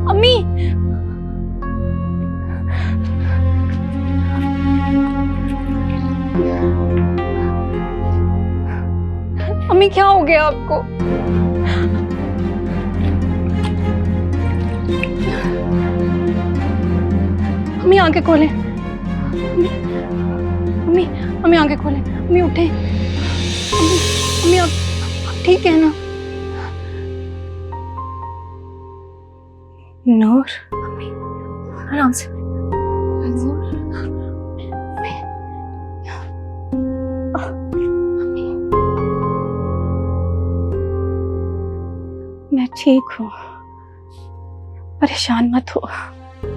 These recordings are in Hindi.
अम्मी, अम्मी क्या हो गया आपको? अम्मी आंखें खोलें। अम्मी, अम्मी, अम्मी आंखें खोलें। अम्मी उठे। अम्मी, अम्मी आप ठीक है ना? नूर, अम्मी आराम से। नूर, अम्मी, अम्मी, मैं ठीक हूँ, परेशान मत हो।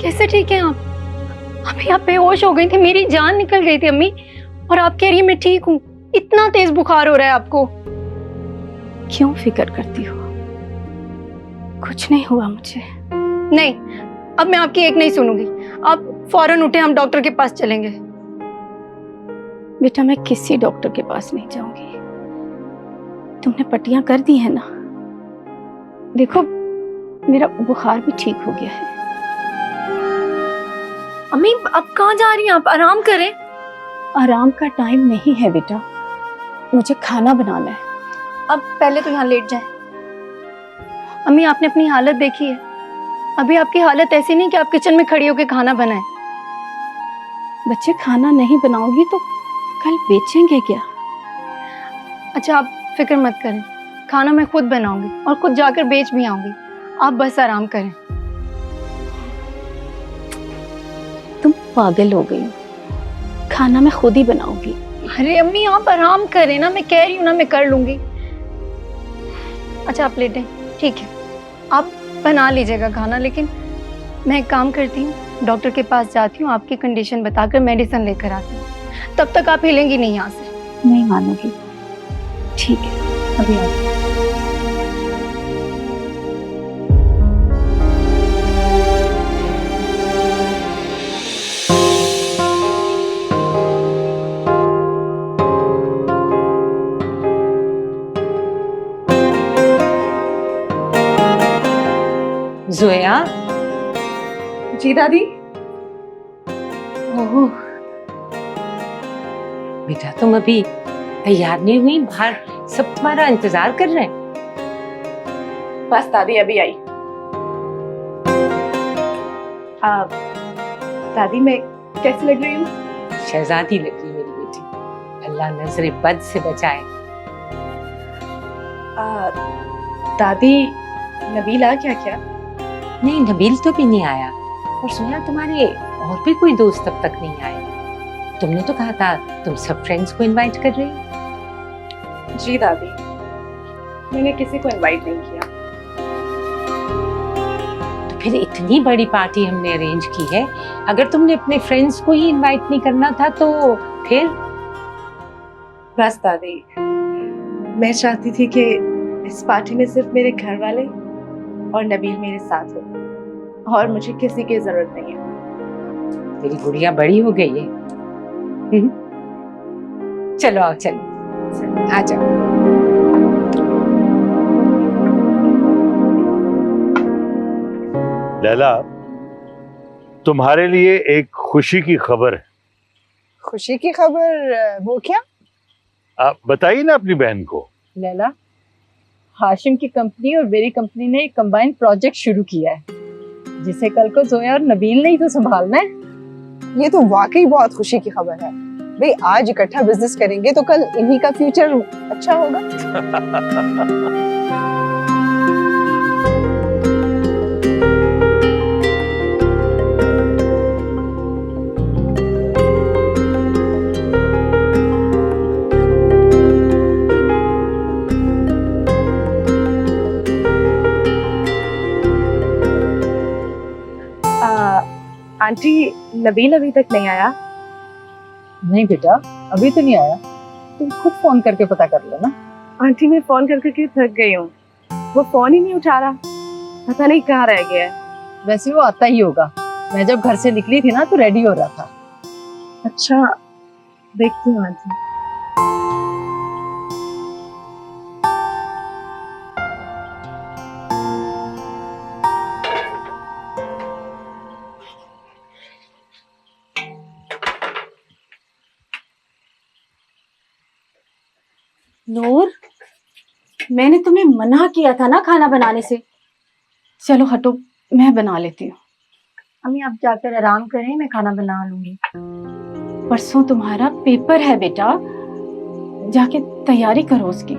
कैसे ठीक हैं आप? अभी आप बेहोश हो गई थी, मेरी जान निकल गई थी अम्मी, और आप कह रही है मैं ठीक हूँ। इतना तेज बुखार हो रहा है आपको। क्यों फिक्र करती हो? कुछ नहीं हुआ मुझे। नहीं, अब मैं आपकी एक नहीं सुनूंगी। आप फौरन उठे, हम डॉक्टर के पास चलेंगे। बेटा, मैं किसी डॉक्टर के पास नहीं जाऊंगी। तुमने पट्टियां कर दी है ना? देखो, मेरा बुखार भी ठीक हो गया है। अम्मी, अब कहाँ जा रही हैं आप? आराम करें। आराम का टाइम नहीं है बेटा, मुझे खाना बनाना है। अब पहले तो यहाँ लेट जाएं। अम्मी, आपने अपनी हालत देखी है। अभी आपकी हालत ऐसी नहीं कि आप किचन में खड़ी होकर खाना बनाएं। बच्चे, खाना नहीं बनाओगी तो कल बेचेंगे क्या? अच्छा, आप फिक्र मत करें, खाना मैं खुद बनाऊंगी और खुद जाकर बेच भी आऊंगी। आप बस आराम करें। तुम पागल हो गई हो, खाना मैं खुद ही बनाऊंगी। अरे अम्मी, आप आराम करें ना, मैं कह रही हूँ ना, मैं कर लूंगी। अच्छा, आप लेटें। ठीक है, आप बना लीजिएगा खाना, लेकिन मैं एक काम करती हूँ, डॉक्टर के पास जाती हूँ, आपकी कंडीशन बताकर मेडिसिन लेकर आती हूँ। तब तक आप हिलेंगी नहीं यहाँ से। नहीं मानोगी? ठीक है, अभी आती हूँ। जोया। जी दादी। ओह बेटा, तुम अभी तैयार नहीं हुई? बाहर सब तुम्हारा इंतजार कर रहे हैं। बस दादी अभी आई। दादी, मैं कैसी लग रही हूँ? शहजादी लग रही मेरी बेटी। अल्लाह नजरे बद से बचाए। दादी, नबील आ क्या? क्या नहीं, नबील तो भी नहीं आया। और सोया, तुम्हारे और भी कोई दोस्त अब तक नहीं आए? तुमने तो कहा था तुम सब फ्रेंड्स को इनवाइट कर रही हो। जी दादी, मैंने किसी को इनवाइट नहीं किया। तो फिर इतनी बड़ी पार्टी हमने अरेंज की है, अगर तुमने अपने फ्रेंड्स को ही इनवाइट नहीं करना था तो फिर? बस दादी, मैं चाहती थी कि इस पार्टी में सिर्फ मेरे घर वाले और नबील मेरे साथ हो, और मुझे किसी की जरूरत नहीं है। तेरी गुड़िया बड़ी हो गई है। चलो आओ, चलो आ जाओ। लैला, तुम्हारे लिए एक खुशी की खबर है। खुशी की खबर? वो क्या? आप बताइए ना अपनी बहन को। लैला, हाशिम की कंपनी और मेरी कंपनी ने एक कंबाइंड प्रोजेक्ट शुरू किया है, जिसे कल को जोया और नबील ने ही तो संभालना है। ये तो वाकई बहुत खुशी की खबर है भाई। आज इकट्ठा बिजनेस करेंगे तो कल इन्हीं का फ्यूचर अच्छा होगा। आंटी, नबील अभी तक नहीं आया? नहीं बेटा, अभी तो नहीं आया। तुम खुद फोन करके पता कर लो ना। आंटी, मैं फोन कर करके थक गई हूँ, वो फोन ही नहीं उठा रहा। पता नहीं कहाँ रह गया है। वैसे वो आता ही होगा, मैं जब घर से निकली थी ना तो रेडी हो रहा था। अच्छा, देखती हूँ आंटी। नूर, मैंने तुम्हें मना किया था ना खाना बनाने से। चलो हटो, मैं बना लेती हूँ। अम्मी आप जाकर आराम करें, मैं खाना बना लूंगी। परसों तुम्हारा पेपर है बेटा, जाके तैयारी करो उसकी।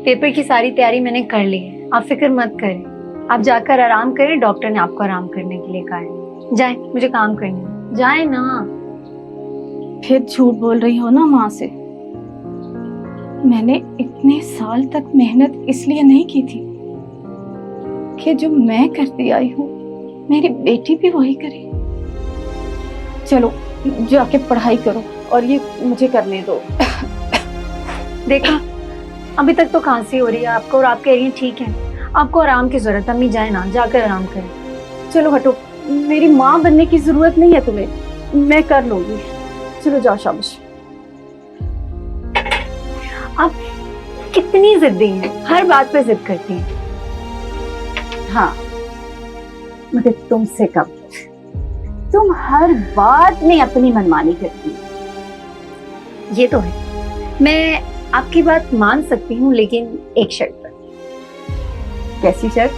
पेपर की सारी तैयारी मैंने कर ली है, आप फिक्र मत करें। आप जाकर आराम करें, डॉक्टर ने आपको आराम करने के लिए कहा है। जाएं, मुझे काम करना है। जाएं ना। फिर झूठ बोल रही हो ना माँ से। मैंने इतने साल तक मेहनत इसलिए नहीं की थी कि जो मैं करती आई हूँ मेरी बेटी भी वही करे। चलो जाके पढ़ाई करो और ये मुझे करने दो। देखा, अभी तक तो खांसी हो रही है आपको और आप कह रही हैं ठीक है। आपको आराम की जरूरत है। अम्मी जाए ना, जाकर आराम करें। चलो हटो, मेरी माँ बनने की जरूरत नहीं है तुम्हें, मैं कर लूंगी। चलो जाओ, शाबाश। आप कितनी जिद्दी हैं, हर बात पे जिद करती हैं। हाँ, मगर तुमसे कम। तुम हर बात में अपनी मनमानी करती हो। ये तो है, मैं आपकी बात मान सकती हूँ, लेकिन एक शर्त पर। कैसी शर्त?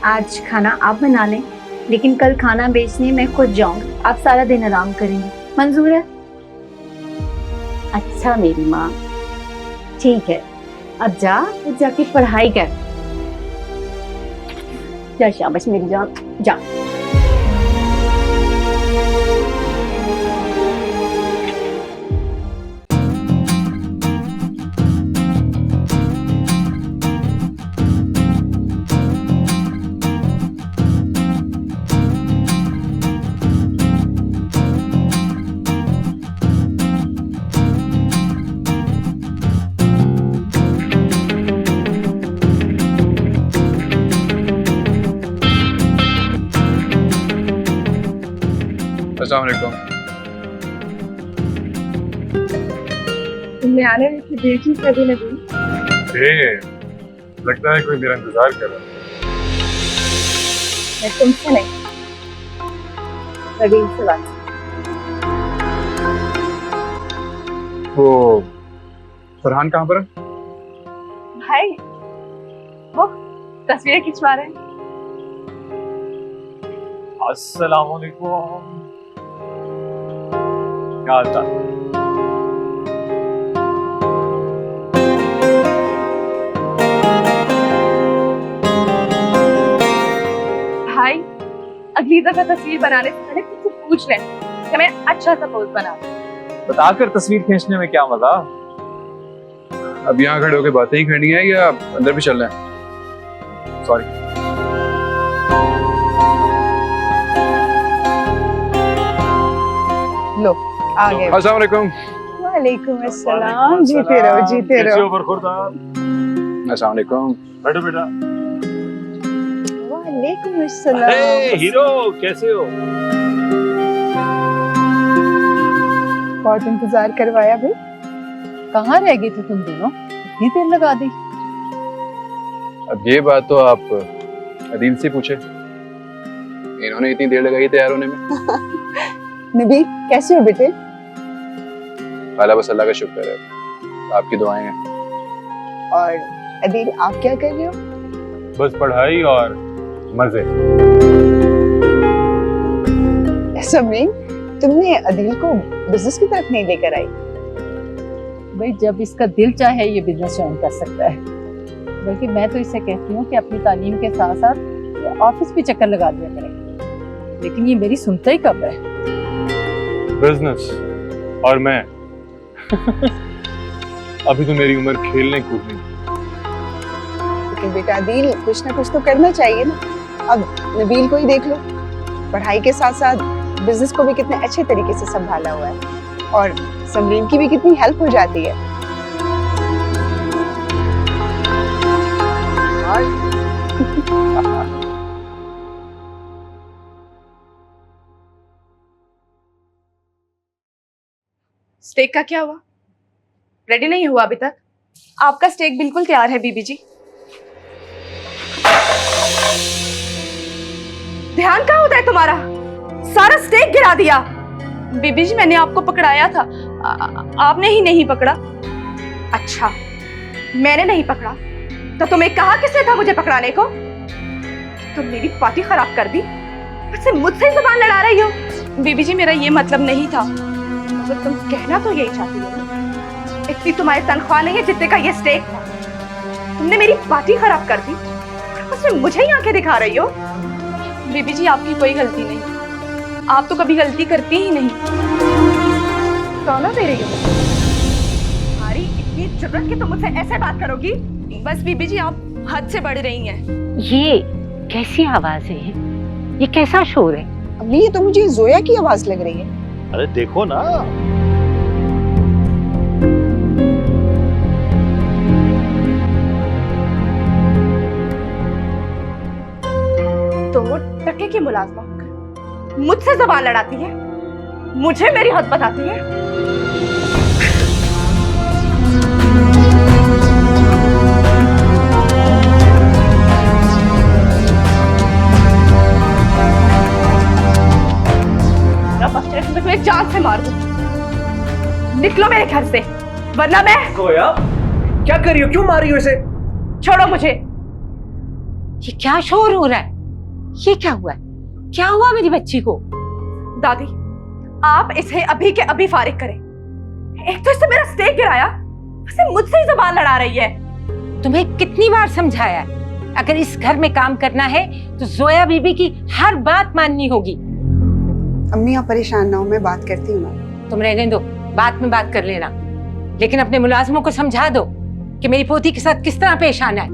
आज खाना आप बना लें, लेकिन कल खाना बेचने मैं खुद जाऊंगी। आप सारा दिन आराम करेंगे, मंजूर है? अच्छा मेरी माँ, ठीक है। अब जा, अब जाके पढ़ाई कर। जा शाबाश मेरी जान, जा। अस्सलाम वालेकुम। तुमने आने में इतनी देर क्यों कर दी नबील? लगता है कोई मेरा इंतजार कर रहा है। मैं तुमसे नहीं, नबील से बात। वो फरहान कहाँ पर है? भाई वो तस्वीरें खिंचवा रहे हैं। अस्सलाम वालेकुम। क्या हाल चाल? भाई अगली दफा तस्वीर बनाने से पहले कुछ पूछ लें कि मैं अच्छा सा पोज बना दूं। बताकर तस्वीर खींचने में क्या मजा? अब यहाँ खड़े होकर बातें ही करनी है या अंदर भी चलना है? सॉरी। लो आ गए। अस्सलाम वालेकुम। वालेकुम अस्सलाम। जीते रहो, जीते रहो। अस्सलाम वालेकुम। बैठो बेटा। वालेकुम अस्सलाम। अरे हीरो, कैसे हो? बहुत इंतजार करवाया भाई। कहाँ रह गए थे तुम दोनों? इतनी देर लगा दी। अब ये बात तो आप अदील से पूछे, इन्होंने इतनी देर लगाई तैयार होने में। नबील कैसे हो बेटे? अल्लाह बस अल्लाह का शुक्र है, आपकी दुआएं हैं। और अदील आप क्या कर रहे हो? बस पढ़ाई और मजे। समरीन, तुमने अदील को बिजनेस की तरफ नहीं लेकर आई? भाई जब इसका दिल चाहे ये बिजनेस ज्वाइन कर सकता है। बल्कि मैं तो इसे कहती हूँ कि अपनी तालीम के साथ साथ ये ऑफिस भी चक्कर लगा दिया करें, लेकिन ये मेरी सुनता ही कब है। बिजनेस और मैं अभी तो मेरी उम्र खेलने कूदने की। लेकिन बेटा अदील कुछ ना कुछ तो करना चाहिए ना। अब नबील को ही देख लो, पढ़ाई के साथ साथ बिजनेस को भी कितने अच्छे तरीके से संभाला हुआ है और समरीन की भी कितनी हेल्प हो जाती है। स्टेक का क्या हुआ? रेडी नहीं हुआ अभी तक? आपका स्टेक बिल्कुल तैयार है बीबी जी। ध्यान कहाँ होता है तुम्हारा? सारा स्टेक गिरा दिया। बीबी जी मैंने आपको पकड़ाया था, आपने ही नहीं पकड़ा। अच्छा, मैंने नहीं पकड़ा तो तुम्हें कहा किसने था मुझे पकड़ाने को? तुम मेरी पार्टी खराब कर दी, मुझसे मुझसे जुबान लड़ा रही हो। बीबी जी मेरा ये मतलब नहीं था, मतलब तुम कहना तो यही चाहती हो ना, इतनी तुम्हारी तनख्वाह नहीं है जितने का ये स्टेक था। तुमने मेरी पार्टी खराब कर दी, उसमें मुझे ही आंखें दिखा रही हो। बीबी जी आपकी कोई गलती नहीं, आप तो कभी गलती करती ही नहीं। ताना दे रही हो? तुम्हारी इतनी जरूरत कि तुम मुझसे ऐसे बात करोगी? बस बीबी जी आप हद से बढ़ रही हैं। ये कैसी आवाजें हैं? ये कैसा शोर है? अम्मी ये तो मुझे जोया की आवाज लग रही है। अरे देखो ना, तो वो टके की मुलाजमा होकर मुझसे जबान लड़ाती है, मुझे मेरी हद बताती है। बस स्टेशन में तुम्हें जान से मार दूं। निकलो मेरे घर से, वरना मैं। जोया, क्या कर रही हो? क्यों मार रही हो इसे? छोड़ो मुझे। ये क्या शोर हो रहा है? ये क्या हुआ है? क्या हुआ मेरी बच्ची को? दादी, आप इसे अभी के अभी फारिग करें। एक तो इससे मेरा स्टेक गिराया, उसे मुझसे ही जुबान लड़ा रही है। तुम्हें कितनी बार समझाया है, अगर इस घर में काम करना है तो जोया बीबी की हर बात माननी होगी। अम्मी आप परेशान ना हो, मैं बात करती हूँ ना। तुम रहने दो, बाद में बात कर लेना, लेकिन अपने मुलाजमों को समझा दो कि मेरी पोती के साथ किस तरह पेश आना है।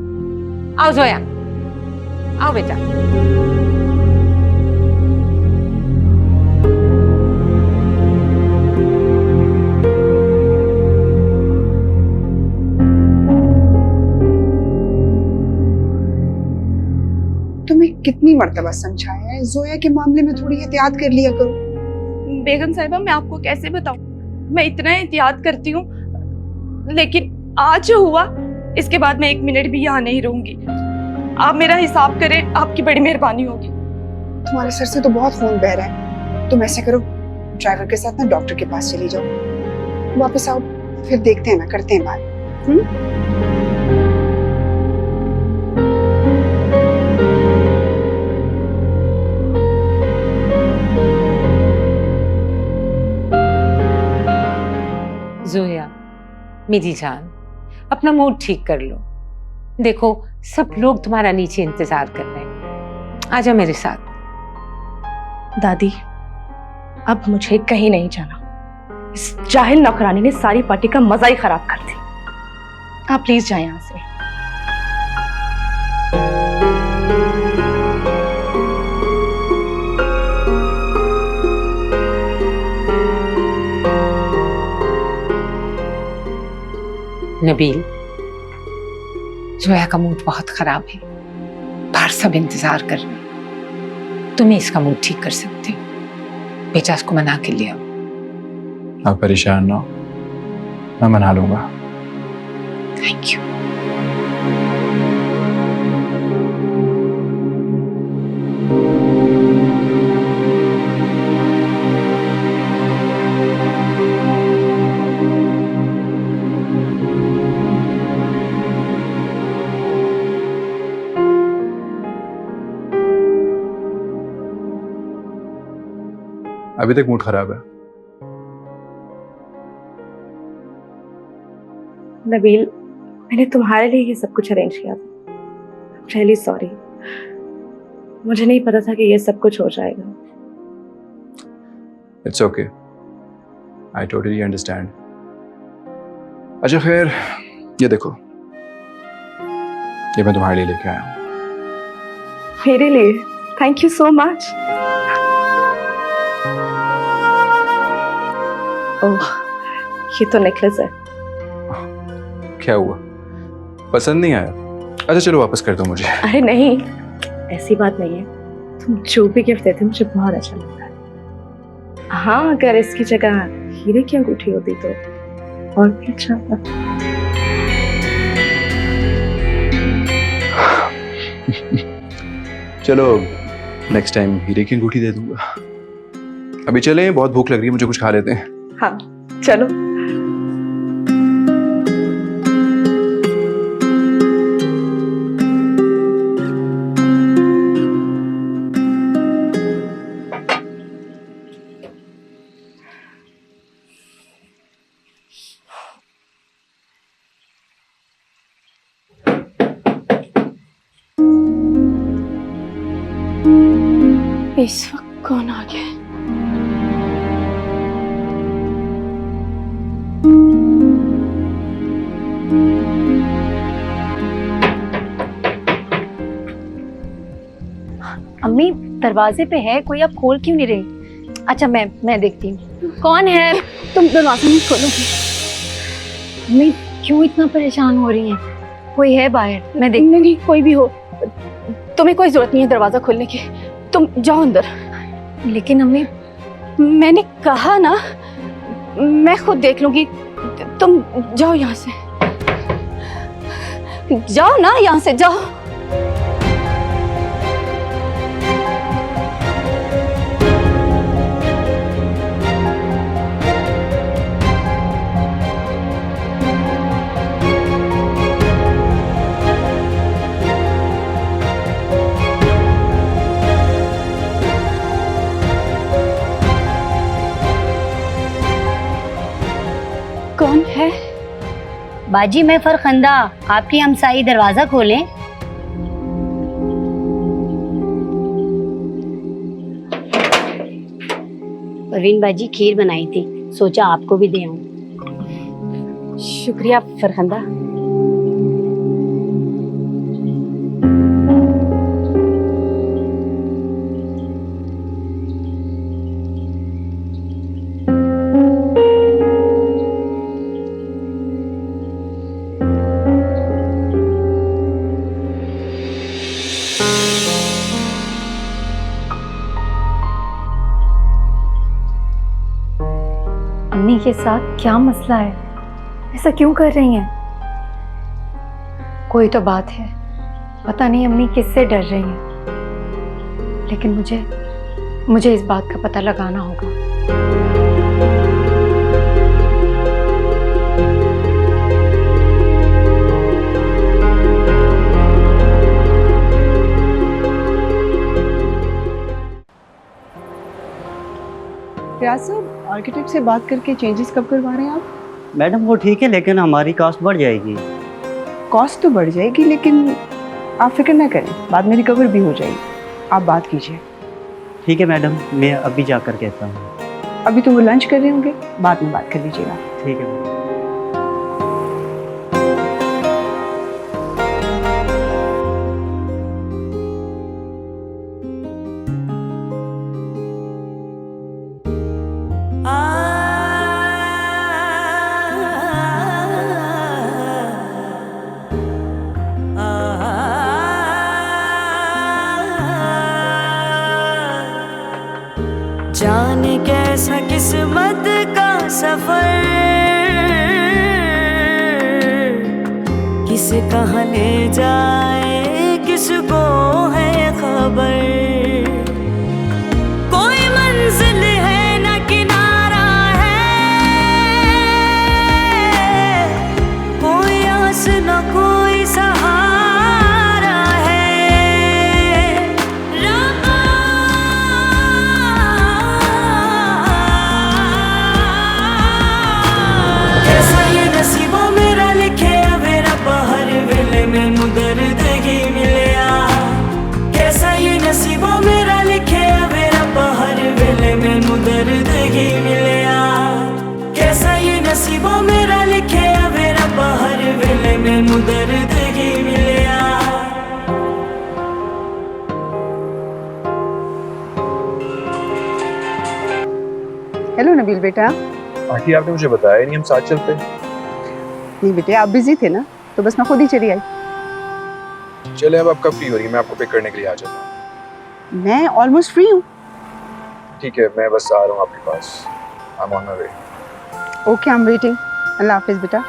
आओ जोया, आओ बेटा। तुम्हें कितनी मर्तबा समझाया है, जोया के मामले में थोड़ी एहतियात कर लिया करो। बेगम साहिबा मैं आपको कैसे बताऊं, मैं इतना एहतियात करती हूँ, लेकिन आज जो हुआ इसके बाद मैं 1 मिनट भी यहाँ नहीं रहूंगी। आप मेरा हिसाब करें, आपकी बड़ी मेहरबानी होगी। तुम्हारे सर से तो बहुत खून बह रहा है, तुम ऐसे करो ड्राइवर के साथ ना डॉक्टर के पास चली जाओ, वापस आओ, फिर देखते हैं ना, करते हैं बात। जोया मेरी जान, अपना मूड ठीक कर लो। देखो सब लोग तुम्हारा नीचे इंतजार कर रहे हैं, आजा मेरे साथ। दादी, अब मुझे कहीं नहीं जाना। इस जाहिल नौकरानी ने सारी पार्टी का मजा ही खराब कर दी। आप प्लीज जाएं यहाँ से। नबील, जोया का मूड बहुत खराब है, बाहर सब इंतजार कर रहे हैं, तुम ही इसका मूड ठीक कर सकते हो। बेटा इसको मना के ले आओ। आप परेशान ना हो, मैं मना लूंगा। Thank you. अभी तक मूड खराब है। नबील, मैंने तुम्हारे लिए ये सब कुछ अरेंज किया था। रियली सॉरी, मुझे नहीं पता था कि ये सब कुछ हो जाएगा। It's okay, I totally understand. अच्छा खैर, ये देखो, ये मैं तुम्हारे लिए लेके आया हूँ। मेरे लिए? Thank you so much. Oh, ये तो नेकलेस है। क्या हुआ, पसंद नहीं आया? अच्छा चलो वापस कर दो मुझे। अरे नहीं, ऐसी बात नहीं है। तुम जो भी गिफ्ट देते मुझे बहुत अच्छा लगता है। हाँ, अगर इसकी जगह हीरे की अंगूठी होती तो और भी अच्छा था। चलो नेक्स्ट टाइम हीरे की अंगूठी दे दूंगा। अभी चलें, बहुत भूख लग रही है, मुझे कुछ खा लेते हैं। हाँ चलो। इस वक्त कौन आ गया? अम्मी दरवाजे पे है कोई, आप खोल क्यों नहीं रही? अच्छा मैं देखती हूँ कौन है। तुम दरवाजा नहीं खोलोगी? अम्मी क्यों इतना परेशान हो रही हैं? कोई है बाहर, मैं देख। नहीं, कोई भी हो, तुम्हें कोई जरूरत नहीं है दरवाजा खोलने की। तुम जाओ अंदर। लेकिन अम्मी मैंने कहा ना, मैं खुद देख लूंगी। तुम जाओ यहाँ से, जाओ ना यहाँ से, जाओ। कौन है? बाजी मैं फरखंदा, आपकी हमसाई, दरवाजा खोलें। परवीन बाजी खीर बनाई थी, सोचा आपको भी दे आऊं। शुक्रिया फरखंदा। अम्मी के साथ क्या मसला है? ऐसा क्यों कर रही हैं? कोई तो बात है, पता नहीं अम्मी किससे डर रही हैं। लेकिन मुझे इस बात का पता लगाना होगा। रियाज साहब, आर्किटेक्ट से बात करके चेंजेस कब करवा रहे हैं आप? मैडम वो ठीक है, लेकिन हमारी कॉस्ट बढ़ जाएगी। कॉस्ट तो बढ़ जाएगी, लेकिन आप फिक्र ना करें, बाद में रिकवर भी हो जाएगी। आप बात कीजिए। ठीक है मैडम, मैं अभी जाकर कहता हूँ। अभी तो वो लंच कर रहे होंगे, बाद में बात कर लीजिएगा। ठीक है मैडम। जाने कैसा किस्मत का सफर, किसे कहाँ ले जाए किसको है खबर। कोई मंजिल है न किनारा है, कोई आस न कोई सहारा है। कैसा ये नसीबों मेरा लिखे मेरा बाहर वेले मैनू दर्द ही मिलिया। कैसा ये नसीबों मेरा लिखे मेरा बाहर वेले मैनू दर्द ही मिलिया। कैसा ये नसीबों मेरा लिखे मेरा बाहर वेले मैनू दर्द ही मिलिया। हेलो नबील बेटा। आंटी आपने मुझे बताया नहीं, हम साथ चलते। नहीं बेटे, आप बिजी थे ना, तो बस मैं खुद ही चली आई। चले, अब आप कब फ्री हो रही है? मैं आपको पिक करने के लिए आ जाता हूँ। मैं ऑलमोस्ट फ्री हूँ। ठीक है, मैं बस आ रहा हूँ आपके पास। I am on my way. Okay, I am waiting. अल्लाह हाफिज बेटा।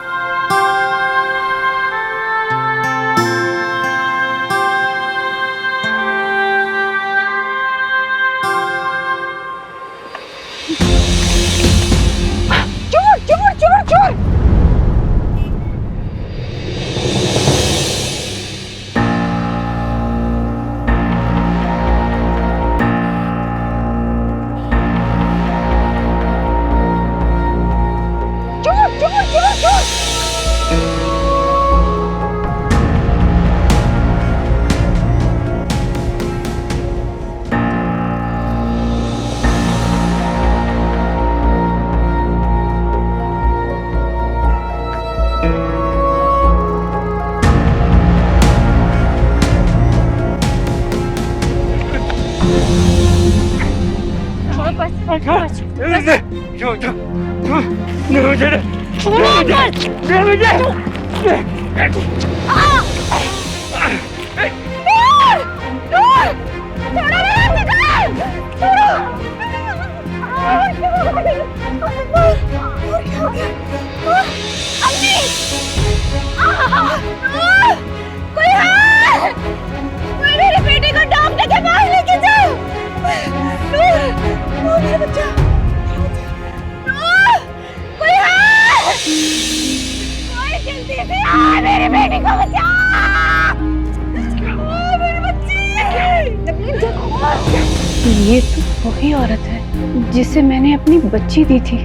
ये तो वही औरत है जिसे मैंने अपनी बच्ची दी थी।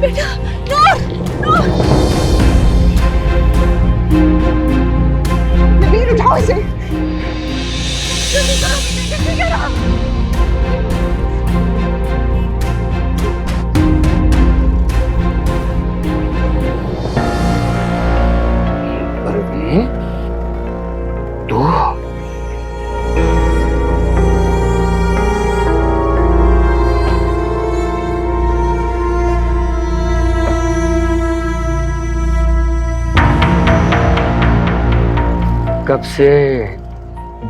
बेटा, नबील उठाओ इसे। कब से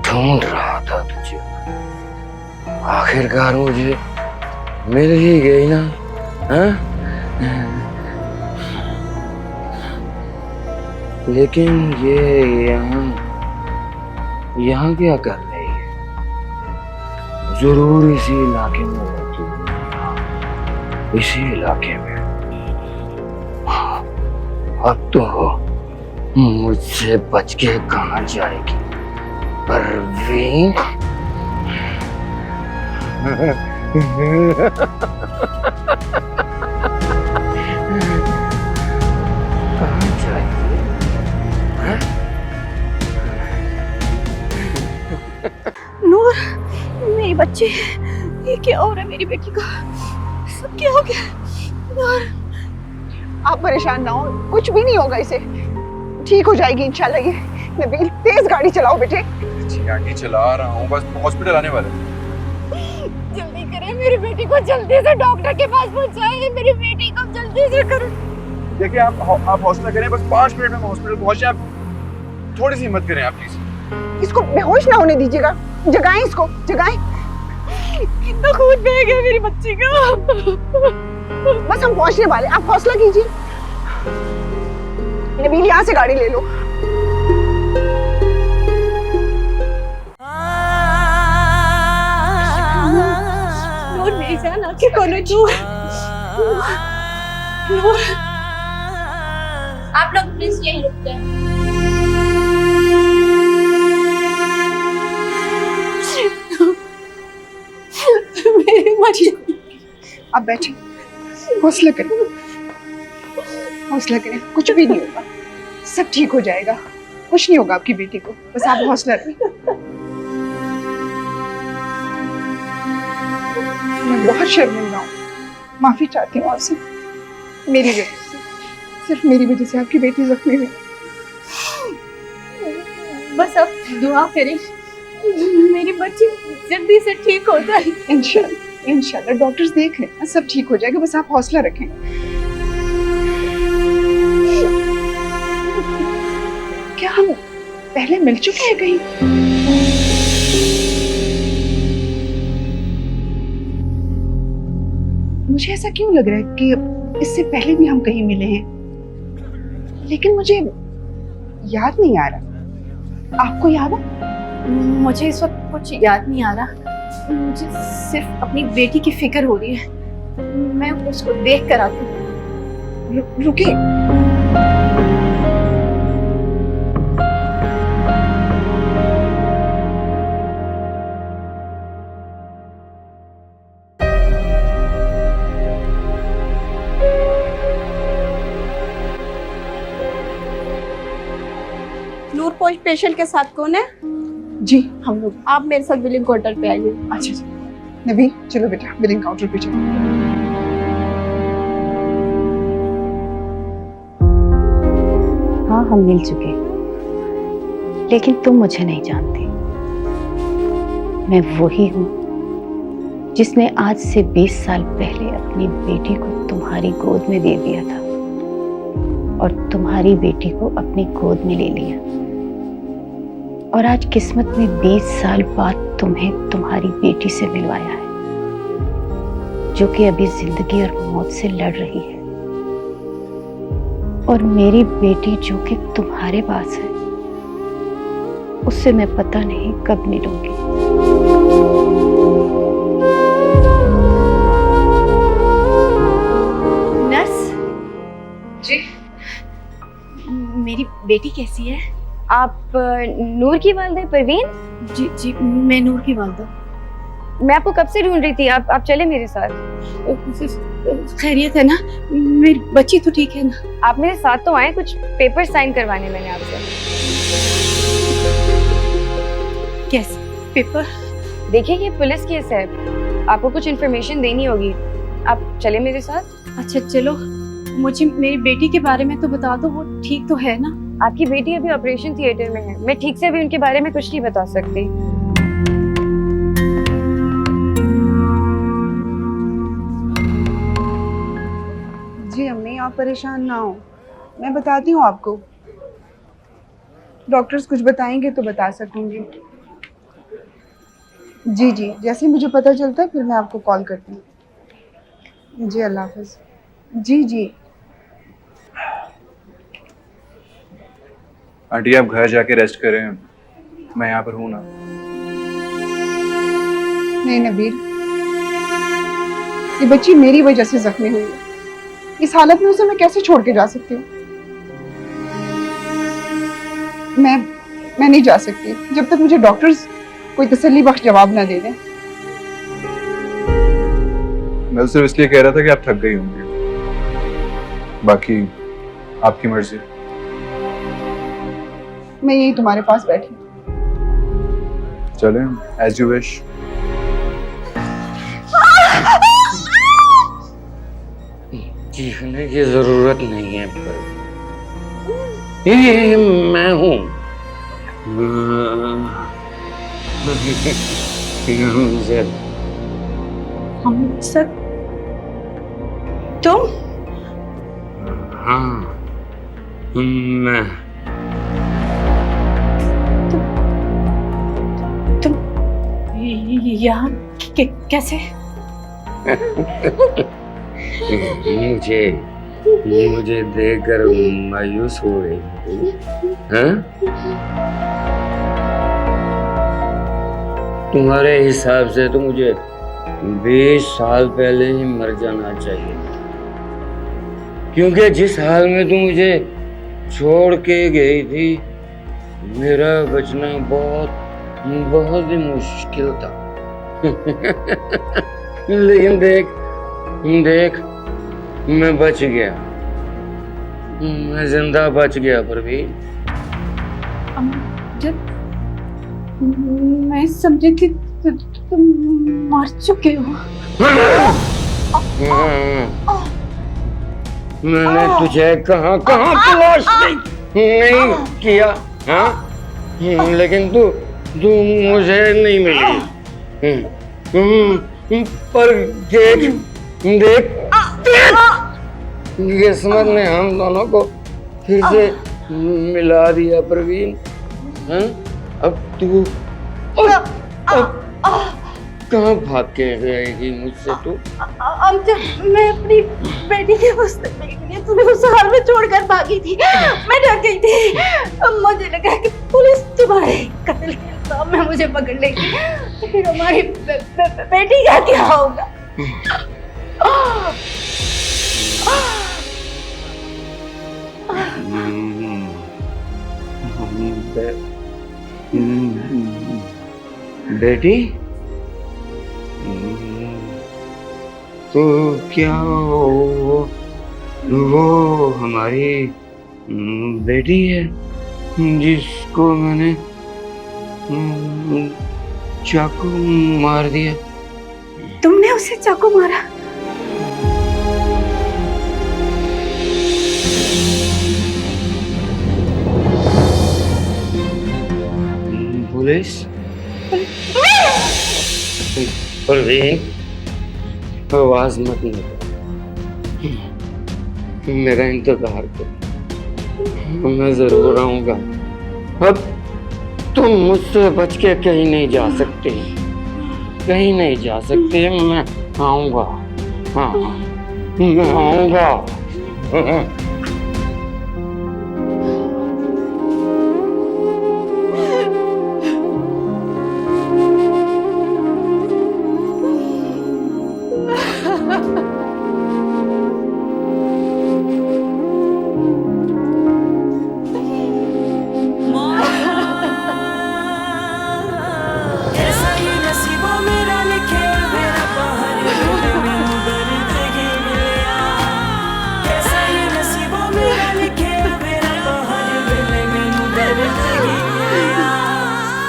ढूंढ रहा था तुझे, आखिरकार मुझे मिल ही गई ना। हाँ? लेकिन ये यहाँ क्या कर रही है? जरूर इसी इलाके में रहती है, इसी इलाके में। अब तो मुझसे बच के कहाँ जाएगी परवीन? कहाँ जाएगी? नूर, मेरी बच्ची, ये क्या हो रहा है मेरी बेटी को? सब क्या हो गया? नूर, आप परेशान ना हो, कुछ भी नहीं होगा इसे, ठीक हो जाएगी इंशाल्लाह। ये नबील तेज गाड़ी चलाओ बेटे। गाड़ी चला रहा हूँ, बस हॉस्पिटल आने वाले। जल्दी करें, मेरी बेटी को जल्दी से डॉक्टर के पास पहुंचाएं। मेरी बेटी को जल्दी से करें। देखिए आप हौसला करें, बस 5 मिनट में हॉस्पिटल पहुंचे। आप थोड़ी सी हिम्मत करें आप प्लीज। इसको बेहोश ना होने दीजिएगा, जगाएं इसको, जगाएं। कितना खून बह गया मेरी बच्ची का। बस हम पहुंचने वाले, आप हौसला कीजिए। नबील यहाँ से गाड़ी ले लो। नूर, मेरी जान आंखें खोलो। तू नूर, आप लोग प्लीज यहीं रुक जाएं। मेरी बच्ची, आप बैठे, हौसला करें, हौसला करें, कुछ भी नहीं होगा, सब ठीक हो जाएगा। कुछ नहीं होगा आपकी बेटी को, बस आप हौसला रखें। मैं बहुत शर्मिंदा हूँ, माफी चाहती हूँ आपसे। मेरी वजह से, सिर्फ मेरी वजह से आपकी बेटी जख्मी हुई। बस आप दुआ करें, मेरी बच्ची जल्दी से ठीक हो जाए। इंशाल्लाह, इंशाल्लाह डॉक्टर्स देख रहे हैं, सब ठीक हो जाएगा, बस आप हौसला रखें। क्या हम पहले मिल चुके हैं कहीं? मुझे ऐसा क्यों लग रहा है कि इससे पहले भी हम कहीं मिले हैं, लेकिन मुझे याद नहीं आ रहा। आपको याद है? मुझे इस वक्त कुछ याद नहीं आ रहा। मुझे सिर्फ अपनी बेटी की फिक्र हो रही है। मैं उसको देख कर आती हूँ। रुकिए। नूर, कोई पेशेंट के साथ कौन है? जी हम लोग। आप मेरे साथ बिलिंग काउंटर पे आइए। अच्छा जी, नबी चलो बेटा, बिलिंग काउंटर पे चलो। हाँ हम मिल चुके, लेकिन तुम मुझे नहीं जानती। मैं वही हूँ जिसने आज से 20 साल पहले अपनी बेटी को तुम्हारी गोद में दे दिया था और तुम्हारी बेटी को अपनी गोद में ले लिया, और आज किस्मत ने 20 साल बाद तुम्हें तुम्हारी बेटी से मिलवाया है, जो कि अभी जिंदगी और मौत से लड़ रही है। और मेरी बेटी जो कि तुम्हारे पास है, उससे मैं पता नहीं कब मिलूंगी। नर्स जी, मेरी बेटी कैसी है? आप नूर की वालिदा परवीन? जी जी, मैं नूर की वालिदा। मैं आपको कब से ढूंढ रही थी, आप चले मेरे साथ। खैरियत है ना? मेरी बच्ची तो ठीक है ना? आप मेरे साथ तो आए, कुछ पेपर साइन करवाने मैंने आपसे। कैसे पेपर? देखिए ये पुलिस केस है, आपको कुछ इन्फॉर्मेशन देनी होगी, आप चले मेरे साथ। अच्छा चलो, मुझे मेरी बेटी के बारे में तो बता दो, वो ठीक तो है ना? आपकी बेटी अभी ऑपरेशन थिएटर में है, मैं ठीक से अभी उनके बारे में कुछ नहीं बता सकती। जी अम्मी, आप परेशान ना हो, मैं बताती हूँ आपको। डॉक्टर्स कुछ बताएंगे तो बता सकूंगी। जी जी, जैसे मुझे पता चलता है फिर मैं आपको कॉल करती हूँ। जी अल्लाह हाफिज। जी जी। आंटी आप घर जाके रेस्ट करें, मैं यहाँ पर हूँ ना। नहीं नबील, ये बच्ची मेरी वजह से जख्मी हुई है, इस हालत में उसे मैं कैसे छोड़ के जा सकती हूँ? मैं नहीं जा सकती जब तक मुझे डॉक्टर्स कोई तसल्ली बख्श जवाब ना दे दें। मैं तो सिर्फ इसलिए कह रहा था कि आप थक गई होंगी, बाकी आपकी मर्जी। मैं यही तुम्हारे पास बैठी। चलें, एज यू विश। चीखने की जरूरत नहीं है, पर ये मैं हूँ। हम सब तुम? हाँ मैं। तुम यहाँ कैसे? मुझे देखकर मायूस हो गई, हाँ? तुम्हारे हिसाब से तो मुझे 20 साल पहले ही मर जाना चाहिए, क्योंकि जिस हाल में तुम मुझे छोड़ के गई थी, मेरा बचना बहुत ही मुश्किल था। लेकिन देख मैं बच गया, मैं जिंदा बच गया परवीन। जब मैं समझी थी तुम मर चुके हो। मैंने तुझे कहाँ तलाश नहीं किया, हाँ? लेकिन तू मुझे नहीं मिली। पर देख किस्मत ने हम दोनों को फिर से मिला दिया परवीन, हाँ? अब तू कहाँ भाग के गएगी मुझसे तू? अब जब मैं अपनी बेटी के मुस्तकबिल के लिए तुम्हें उस हाल में छोड़कर भागी थी, मैं डर गई थी। अब मुझे लगा कि पुलिस तुम्हारे कत्ल के इल्जाम में मुझे पकड़ लेगी, फिर हमारी बेटी का क्या होगा? बेटी, तो क्या वो हमारी बेटी है जिसको मैंने चाकू मार दिया? तुमने उसे चाकू मारा? पुलिस? परवीन, आवाज मत निकाल, मेरा इंतजार कर, मैं जरूर आऊंगा। अब तुम मुझसे बच के कहीं नहीं जा सकते, कहीं नहीं जा सकते। मैं आऊंगा, हाँ मैं आऊंगा। कैसा ये नसीबों मेरा लिखे मेरा बाहर मैनू दर्द ही मिलिया। कैसा ये नसीबों मेरा लिखे मेरा बाहर मैनू दर्द ही मिलिया।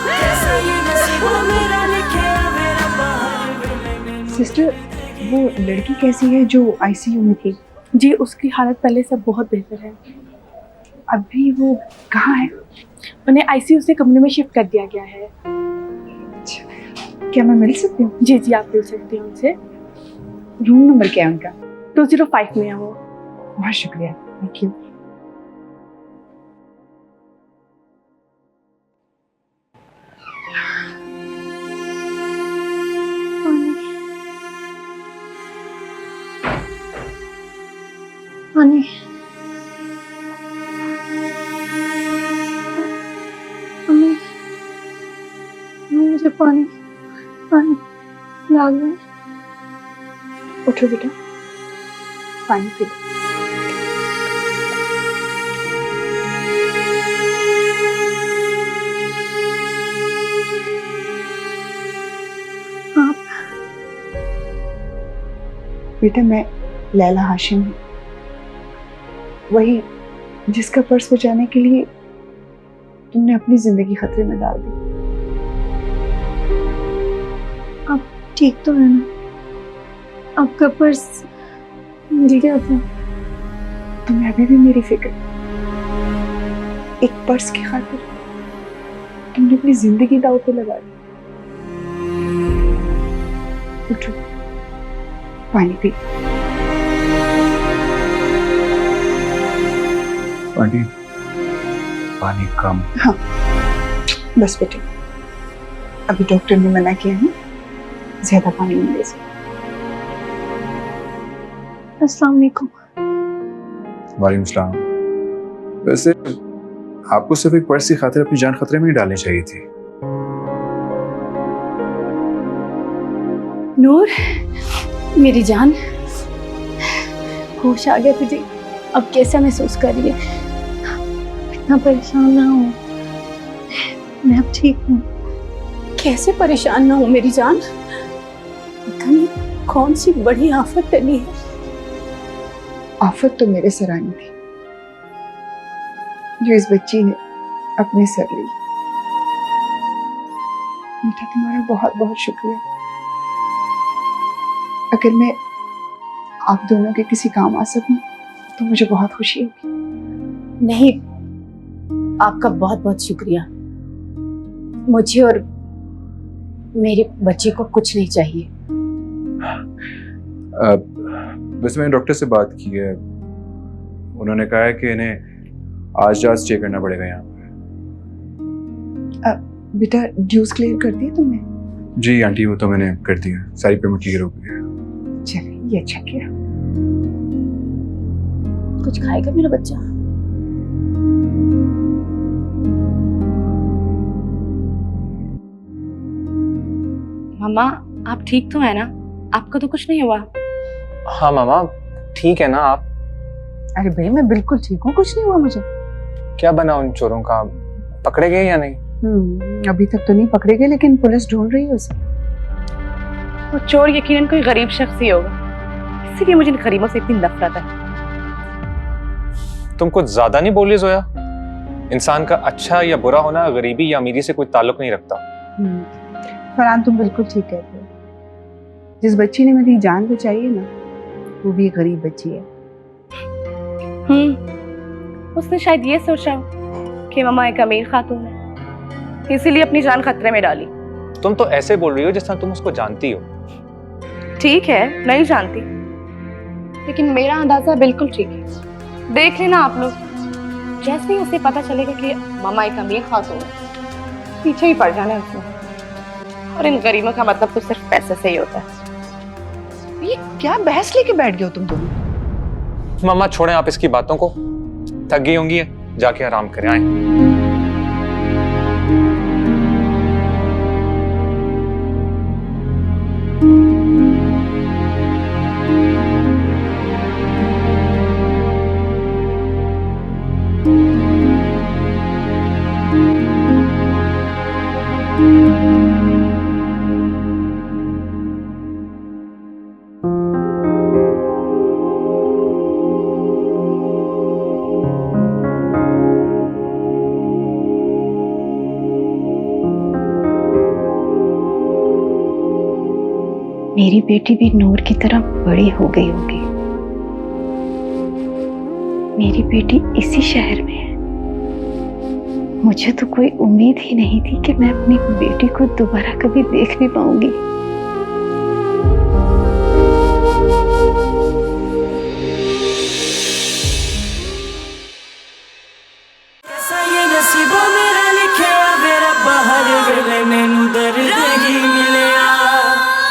कैसा ये नसीबों मेरा लिखे मेरा बाहर। सिस्टर, वो लड़की कैसी है जो आईसीयू में थी? जी, उसकी हालत पहले से बहुत बेहतर है। अभी वो कहाँ है? उन्हें आईसीयू से कमरे में शिफ्ट कर दिया गया है। क्या मैं मिल सकती हूँ? जी जी, आप मिल सकती हैं उनसे। रूम नंबर क्या है उनका? 205 में है वो। बहुत शुक्रिया, थैंक यू। पानी, मम्मी, मुझे पानी पानी लाग में। उठो बेटा, पानी पी लो। आप? बेटा, मैं लैला हाशिम हूँ, वही जिसका पर्स बचाने के लिए तुमने अपनी जिंदगी खतरे में डाल दी। आप ठीक तो है ना? आपका पर्स मिल गया था? तुम्हें अभी भी मेरी फिक्र? एक पर्स की खातिर तुमने अपनी जिंदगी दांव पे लगा दी। उठो, पानी पी। आंटी, पानी कम। हाँ बस बेटे, अभी डॉक्टर ने मना किया है ज्यादा पानी नहीं ले सकते। अस्सलाम वालेकुम। वालेकुम सलाम। वैसे आपको सिर्फ एक पर्स की खातिर अपनी जान खतरे में ही डालनी चाहिए थी। नूर, मेरी जान, होश आ गया तुझे? अब कैसा महसूस कर रही है? इतना परेशान ना हो, मैं अब ठीक हूँ। कैसे परेशान ना हो मेरी जान? पता नहीं कौन सी बड़ी आफत टली है। आफत तो मेरे सर आनी थी जो इस बच्ची ने अपने सर ली। बेटा, तुम्हारा बहुत बहुत शुक्रिया। अगर मैं आप दोनों के किसी काम आ सकूं तो मुझे बहुत खुशी होगी। नहीं, आपका बहुत बहुत शुक्रिया। मुझे और मेरे बच्चे को कुछ नहीं चाहिए। वैसे मैंने डॉक्टर से बात की है, उन्होंने कहा है कि इन्हें आज स्टे करना पड़ेगा यहाँ पर। बेटा, ड्यूज क्लियर कर दिए तुमने? जी आंटी, वो तो मैंने कर दिया, सारी पेमेंट क्लियर हो गई है। चलिए, ये अच्छा किया। कुछ खाएगा मेरा बच्चा? मम्मा, आप ठीक तो है ना? आपको तो कुछ नहीं हुआ? हाँ मामा, ठीक है ना आप? अरे भाई, मैं बिल्कुल ठीक हूँ, कुछ नहीं हुआ मुझे। क्या बना उन चोरों का? पकड़े गए या नहीं? अभी तक तो नहीं पकड़े गए, लेकिन पुलिस ढूंढ रही है उसे। वो चोर यकीनन कोई गरीब शख्स ही होगा, इसीलिए मुझे इन गरीबों से इतनी नफरत है। तुम कुछ ज्यादा नहीं बोली जोया? इंसान का अच्छा या बुरा होना गरीबी या अमीरी से कोई ताल्लुक नहीं रखता। फरहान, तुम बिल्कुल ठीक कहते हो। जिस बच्ची ने मेरी जान बचाई है ना, वो भी एक गरीब बच्ची है। उसने शायद ये सोचा कि मम्मा एक अमीर खातून है, इसीलिए अपनी जान खतरे में डाली। तुम तो ऐसे बोल रही हो जिस तरह तुम उसको जानती हो। ठीक है, नहीं जानती, लेकिन मेरा अंदाजा बिल्कुल ठीक है। देख लेना आप लोग, जैसे ही उसे पता चलेगा कि मामा एक अमीर खातून है, पीछे ही पड़ जाना है उसमें। और इन गरीबों का मतलब तो सिर्फ पैसे से ही होता है। ये क्या बहस लेके बैठ गए हो तुम दोनों? मम्मा छोड़ें आप इसकी बातों को, थक गई होंगी, जाके आराम करें, आए। मेरी बेटी भी नूर की तरह बड़ी हो गई होगी। मेरी बेटी इसी शहर में है। मुझे तो कोई उम्मीद ही नहीं थी कि मैं अपनी बेटी को दोबारा कभी देख भी पाऊंगी।